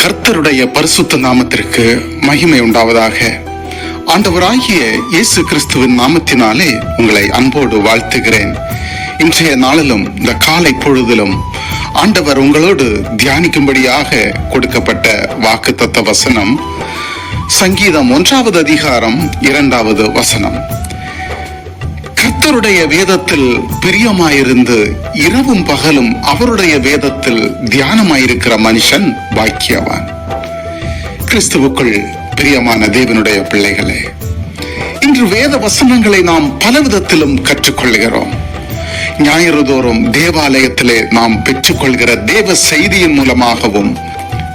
கர்த்தருடைய பரிசுத்த நாமத்திற்கு மகிமை உண்டாவதாக. ஆண்டவராகிய இயேசு கிறிஸ்துவின் நாமத்தினாலே உங்களை அன்போடு வாழ்த்துகிறேன். இன்றைய நாளிலும் இந்த காலை பொழுதிலும் ஆண்டவர் உங்களோடு தியானிக்கும்படியாக கொடுக்கப்பட்ட வாக்குத்தத்த வசனம் சங்கீதம் 1 அதிகாரம் 2 வசனம். கர்த்தருடைய வேதத்தில் பிரியமாயிருந்து இரவும் பகலும் அவருடைய வேதத்தில் தியானமாயிருக்கிற மனுஷன் பாக்கியவான். கிறிஸ்துவுக்குள் பிரியமான தேவனுடைய பிள்ளைகளே, இன்று வேத வசனங்களை நாம் பலவிதத்திலும் கற்றுக்கொள்கிறோம். ஞாயிறு தோறும் தேவாலயத்திலே நாம் பெற்றுக்கொள்கிற தேவ செய்தியின் மூலமாகவும்,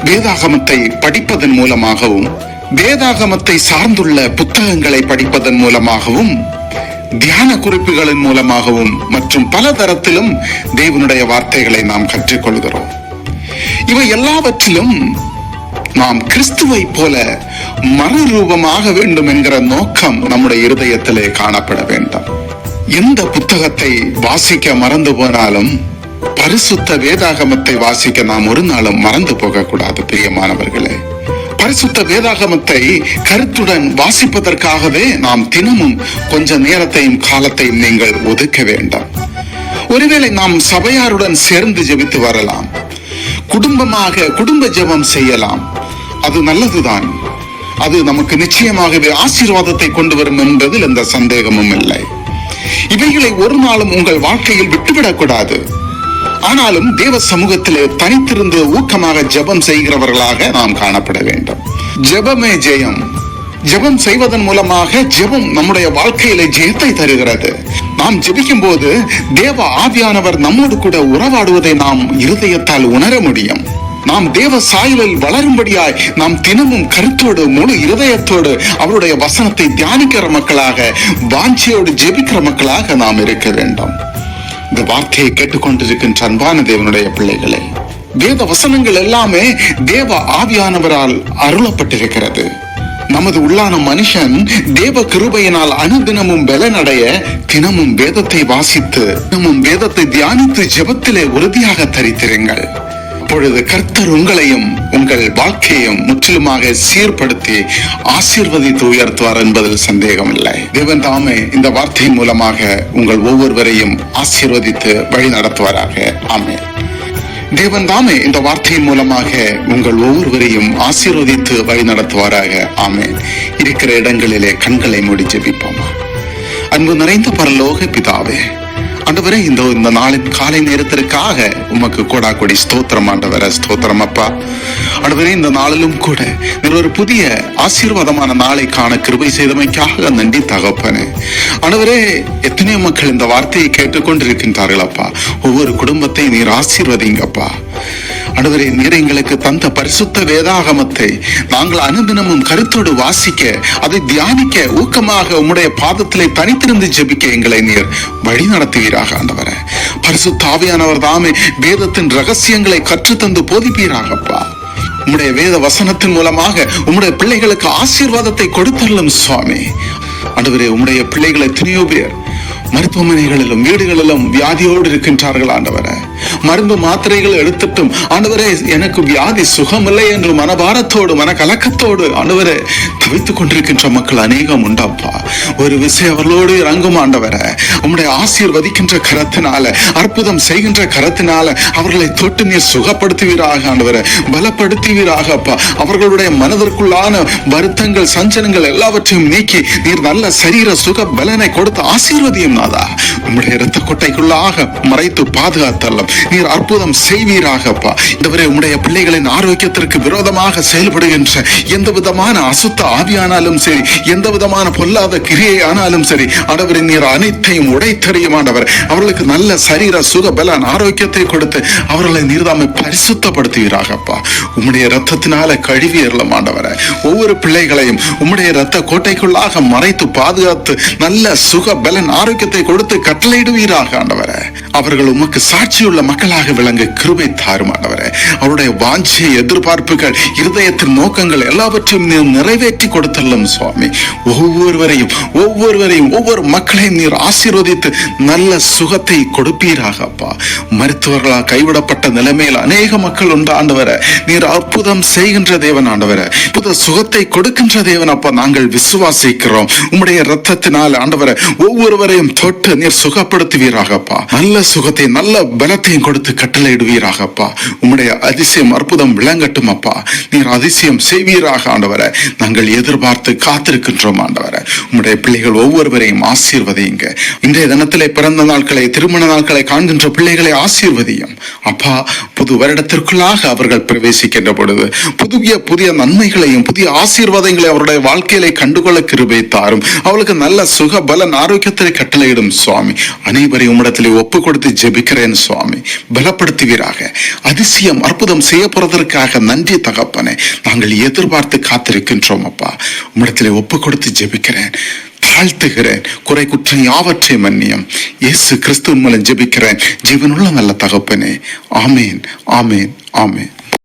வேதாகமத்தை படிப்பதன் மூலமாகவும், வேதாகமத்தை சார்ந்துள்ள புத்தகங்களை படிப்பதன் மூலமாகவும், தியான குறிப்புகளின் மூலமாகவும் மற்றும் பல தரத்திலும் தேவனுடைய வார்த்தைகளை நாம் கற்றுக்கொள்கிறோம். இவை எல்லாவற்றிலும் நாம் கிறிஸ்துவை போல மறுரூபமாக வேண்டும் என்கிற நோக்கம் நம்முடைய இருதயத்திலே காணப்பட வேண்டும். எந்த புத்தகத்தை வாசிக்க மறந்து போனாலும் பரிசுத்த வேதாகமத்தை வாசிக்க நாம் ஒரு நாளும் மறந்து போகக்கூடாது. பிரியமானவர்களே, பரிசுத்த வேதாகமத்தை கருத்துடன் வாசிப்பதற்காகவே நாம் தினமும் கொஞ்ச நேரத்தையும் காலத்தையும் நீங்கள் ஒதுக்க வேண்டும். ஒருவேளை நாம் சபையாருடன் சேர்ந்து ஜெபித்து வரலாம், குடும்ப ஜெபம் செய்யலாம். அது நல்லதுதான். அது நமக்கு நிச்சயமாகவே ஆசீர்வாதத்தை கொண்டு வரும் என்பதில் எந்த சந்தேகமும் இல்லை. இவைகளை ஒரு நாளும் உங்கள் வாழ்க்கையில் விட்டுவிடக்கூடாது. ஆனாலும் தேவ சமூகத்திலே தனித்திருந்து ஊக்கமாக ஜெபம் செய்கிறவர்களாக நாம் காணப்பட வேண்டும். ஜெபமே ஜெயம். ஜெபம் செய்வதன் மூலமாக ஜெபம் நம்முடைய வாழ்க்கையிலே ஜெயத்தை தருகிறது. நாம் ஜெபிக்கும் போது தேவ ஆவியானவர் நம்மோடு கூட உறவாடுவதை நாம் இருதயத்தால் உணர முடியும். நாம் தேவ சாயலில் வளரும்படியாய் நாம் தினமும் கருத்தோடு முழு இருதயத்தோடு அவருடைய வசனத்தை தியானிக்கிற மக்களாக, வாஞ்சையோடு ஜெபிக்கிற மக்களாக நாம் இருக்க வேண்டும். இந்த வார்த்தையை கேட்டுக்கொண்டிருக்கின்ற அன்பான தேவனுடைய பிள்ளைகளே, வேத வசனங்கள் எல்லாமே தேவ ஆவியானவரால் அருளப்பட்டிருக்கிறது. நமது உள்ளான மனுஷன் தேவ கிருபையினால் அனுதினமும் பலனடைய தினமும் வேதத்தை வாசித்து, தினமும் வேதத்தை தியானித்து ஜெபத்திலே உறுதியாக தரித்திருங்கள். அப்பொழுது கர்த்தர் உங்களையும் உங்கள் வாழ்க்கையும் முற்றிலுமாக சீர்படுத்தி ஆசீர்வதித்து உயர்த்துவார் என்பதில் சந்தேகம் இல்லை. தேவன் தாமே இந்த வார்த்தையின் மூலமாக உங்கள் ஒவ்வொருவரையும் ஆசீர்வதித்து வழி நடத்துவாராக. ஆமென். தேவன் தாமே இந்த வார்த்தையின் மூலமாக உங்கள் ஒவ்வொருவரையும் ஆசீர்வதித்து வழி நடத்துவாராக. ஆமென். இருக்கிற இடங்களிலே கண்களை மூடி ஜெபிப்போமா. அன்பு நிறைந்த பரலோக பிதாவே, ஆண்டவரே, இந்த நாளின் காலை நேரத்திற்காக உமக்கு கோடாக்கொடி ஸ்தோத்திரம். ஆண்டவரே, ஸ்தோத்திரம் அப்பா. ஆண்டவரே, இந்த நாளிலும் கூட ஒரு புதிய ஆசீர்வாதமான நாளை காண கிருபை செய்தமைக்காக நன்றி தகப்பனே. ஆண்டவரே, எத்தனையோ மக்கள் இந்த வார்த்தையை கேட்டுக்கொண்டிருக்கின்றார்கள் அப்பா. ஒவ்வொரு குடும்பத்தை நீர் ஆசீர்வதிங்கப்பா. ஆண்டவரே, நீர் எங்களுக்கு தந்த பரிசுத்த வேதாகமத்தை நாங்கள் அனுதினமும் கருத்தோடு வாசிக்க, அதை தியானிக்க, ஊக்கமாக உம்முடைய பாதத்திலே தனித்திருந்து ஜெபிக்க எங்களை நீர் வழி நடத்துவீராக. ஆண்டவரே, பரிசுத்த ஆவியானவர் தாமே வேதத்தின் ரகசியங்களை கற்றுத்தந்து போதிப்பீராகப்பா. உம்முடைய வேத வசனத்தின் மூலமாக உம்முடைய பிள்ளைகளுக்கு ஆசீர்வாதத்தை கொடுத்தள்ளும் சுவாமி. ஆண்டவரே, உம்முடைய பிள்ளைகளை எத்தனையோ பேர் மருத்துவமனைகளிலும் வீடுகளிலும் வியாதியோடு இருக்கின்றார்கள். ஆண்டவரே, மருந்து மாத்திரைகள் எடுத்துட்டும் ஆண்டவரே எனக்கு வியாதி சுகமில்லை என்று மனபாரத்தோடு மனக்கலக்கத்தோடு ஆண்டவரே தவித்துக் கொண்டிருக்கின்ற மக்கள் அநேகம் உண்டாப்பா. ஒரு விஷயம் அவர்களோடு இறங்கும் ஆண்டவரே. உம்முடைய ஆசீர்வதிக்கின்ற கரத்தினால, அற்புதம் செய்கின்ற கரத்தினால அவர்களை தொட்டு நீர் சுகப்படுத்துவீராக. ஆண்டவரே, பலப்படுத்துவீராக அப்பா. அவர்களுடைய மனதிற்குள்ளான வருத்தங்கள், சஞ்சலங்கள் எல்லாவற்றையும் நீக்கி நீர் நல்ல சரீர சுக பலனை கொடுத்து ஆசீர்வதியும் நாதா. உம்முடைய இரத்த கொட்டைக்குள்ளாக மறைத்து பாதுகாத்தல்லும் நீர் அற்புதம் செய்வீராகப்பா. இதுவரை உம்முடைய பிள்ளைகளின் ஆரோக்கியத்திற்கு விரோதமாக செயல்படுகின்ற எந்த விதமான அசுத்த ஆவியானாலும் சரி, எந்த விதமான பொல்லாத கிரியை ஆனாலும் சரி, ஆண்டவரே நீர் அனைத்தையும் உடைத்தறியும். ஆண்டவர், அவர்களுக்கு நல்ல சரீர சுக பலன் ஆரோக்கியத்தை கொடுத்து அவர்களை நீர்தாமை பரிசுத்தப்படுத்துவீராகப்பா. உம்முடைய இரத்தத்தினால கழுவி எறலாம் ஆண்டவரே. ஒவ்வொரு பிள்ளைகளையும் உம்முடைய இரத்த கோட்டைக்குள்ளாக மறைத்து பாதுகாத்து நல்ல சுக பலன் ஆரோக்கியத்தை கொடுத்து கட்டளையிடுவீராக. ஆண்டவரே, அவர்கள் உமக்கு சாட்சியுள்ள மக்கள் மக்களாக விளங்க கிருபை தாரும் ஆண்டவரே. அவருடைய வாஞ்சை, எதிர்பார்ப்புகள், இருதயத்தின் நோக்கங்கள் எல்லாவற்றையும் நீர் நிறைவேற்றி கொடுத்தல்லும் சுவாமி. ஒவ்வொருவரையும் ஒவ்வொரு மக்களையும் நீர் ஆசீர்வதித்து நல்ல சுகத்தை கொடுப்பீராக அப்பா. மருத்துவர்களால் கைவிடப்பட்ட நிலைமையில் அநேக மக்கள் உண்டு ஆண்டவரே. நீர் அற்புதம் செய்கின்ற தேவன் ஆண்டவரே, புது சுகத்தை கொடுக்கின்ற தேவன் அப்பா. நாங்கள் விசுவாசிக்கிறோம். உம்முடைய இரத்தத்தினால் ஆண்டவரே ஒவ்வொருவரையும் தொட்டு நீர் சுகப்படுத்துவீராகப்பா. நல்ல சுகத்தை, நல்ல பலத்தையும் கொடுத்து கட்டளையிடுவீராகப்பா. உம்முடைய அதிசயம், அற்புதம் விளங்கட்டும் அப்பா. நீர் அதிசயம் செய்வீராக ஆண்டவரே. நாங்கள் எதிர்பார்த்து காத்திருக்கின்றோம் ஆண்டவரே. உம்முடைய பிள்ளைகள் ஒவ்வொருவரையும் ஆசீர்வதியுங்க. இன்றைய தினத்திலே பிறந்த நாட்களை, திருமண நாட்களை காண்கின்ற பிள்ளைகளை ஆசீர்வதியும் அப்பா. புது வருடத்திற்குள்ளாக அவர்கள் பிரவேசிக்கின்ற பொழுது புதிய நன்மைகளையும் புதிய ஆசீர்வாதங்களை அவருடைய வாழ்க்கையில கண்டுகொள்ள கிருபை தாரும். அவளுக்கு நல்ல சுக பலன் ஆரோக்கியத்தை கட்டளையிடும் சுவாமி. அனைவரையும் உம்மிடத்திலே ஒப்பு கொடுத்து ஜெபிக்கிறேன் சுவாமி. பலப்படுத்துவீராக. அதிசயம், அற்புதம் செய்ய போறதற்காக நன்றி தகப்பனே. நாங்கள் எதிர்பார்த்து காத்திருக்கின்றோம் அப்பா. உம்மிடத்திலே ஒப்பு கொடுத்து ஜெபிக்கிறேன், தாழ்த்துகிறேன். குறை குற்றம் யாவற்றை மன்னியும். இயேசு கிறிஸ்துவின் மூலம் ஜெபிக்கிறேன் ஜீவனுள்ள நல்ல தகப்பனே. ஆமேன், ஆமேன், ஆமேன்.